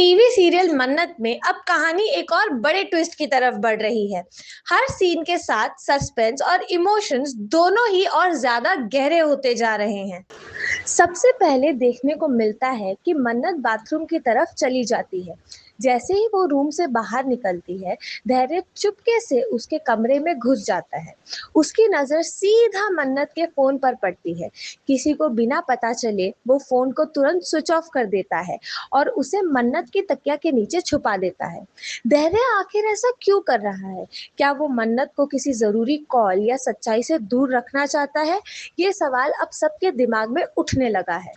TV serial मन्नत में अब कहानी एक और बड़े ट्विस्ट की तरफ बढ़ रही है। हर सीन के साथ सस्पेंस और इमोशंस दोनों ही और ज्यादा गहरे होते जा रहे हैं। सबसे पहले देखने को मिलता है कि मन्नत बाथरूम की तरफ चली जाती है। जैसे ही वो रूम से बाहर निकलती है, धैर्य चुपके से उसके कमरे में घुस जाता है। उसकी नज़र सीधा मन्नत के फोन पर पड़ती है। किसी को बिना पता चले वो फोन को तुरंत स्विच ऑफ कर देता है और उसे मन्नत की तकिया के नीचे छुपा देता है। धैर्य आखिर ऐसा क्यों कर रहा है? क्या वो मन्नत को किसी जरूरी कॉल या सच्चाई से दूर रखना चाहता है? ये सवाल अब सबके दिमाग में उठने लगा है।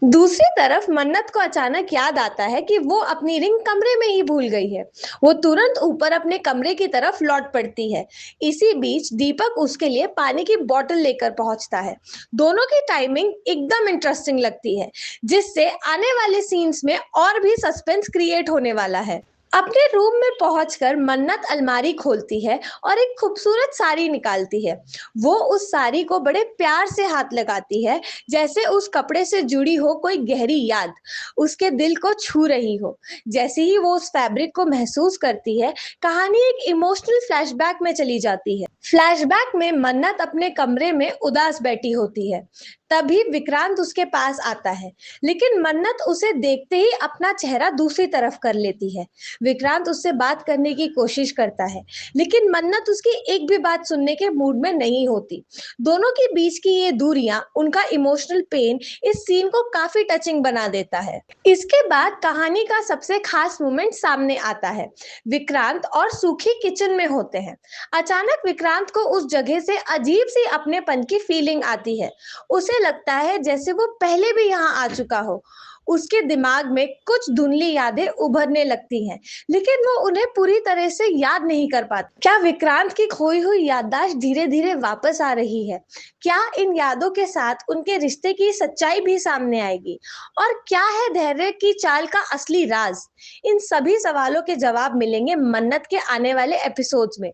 दूसरी तरफ मन्नत को अचानक याद आता है कि वो अपनी रिंग कमरे में ही भूल गई है। वो तुरंत ऊपर अपने कमरे की तरफ लौट पड़ती है। इसी बीच दीपक उसके लिए पानी की बोतल लेकर पहुंचता है। दोनों की टाइमिंग एकदम इंटरेस्टिंग लगती है, जिससे आने वाले सीन्स में और भी सस्पेंस क्रिएट होने वाला है। अपने रूम में पहुंचकर मन्नत अलमारी खोलती है और एक खूबसूरत साड़ी निकालती है। वो उस साड़ी को बड़े प्यार से हाथ लगाती है, जैसे उस कपड़े से जुड़ी हो कोई गहरी याद उसके दिल को छू रही हो। जैसे ही वो उस फैब्रिक को महसूस करती है, कहानी एक इमोशनल फ्लैशबैक में चली जाती है। फ्लैशबैक में मन्नत अपने कमरे में उदास बैठी होती है। तभी विक्रांत उसके पास आता है, लेकिन मन्नत उसे देखते ही अपना चेहरा दूसरी तरफ कर लेती है। विक्रांत उससे बात करने की कोशिश करता है, लेकिन मन्नत उसकी एक भी बात सुनने के मूड में नहीं होती। दोनों के बीच की ये दूरियां, उनका इमोशनल पेन इस सीन को काफी टचिंग बना देता है। इसके बाद कहानी का सबसे खास मोमेंट सामने आता है। विक्रांत और सूखी किचन में होते हैं। अचानक विक्रांत को उस जगह से अजीब सी अपनेपन की फीलिंग आती है। उसे लगता है जैसे वो पहले भी यहाँ आ चुका हो। उसके दिमाग में कुछ धुंधली यादें उभरने लगती हैं, लेकिन वो उन्हें पूरी तरह से याद नहीं कर पाता। क्या विक्रांत की खोई हुई याददाश्त धीरे धीरे वापस आ रही है? क्या इन यादों के साथ उनके रिश्ते की सच्चाई भी सामने आएगी? और क्या है धैर्य की चाल का असली राज? इन सभी सवालों के जवाब मिलेंगे मन्नत के आने वाले एपिसोड्स में,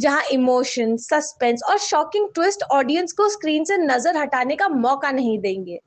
जहां इमोशन, सस्पेंस और शॉकिंग ट्विस्ट ऑडियंस को स्क्रीन से नजर हटाने का मौका नहीं देंगे।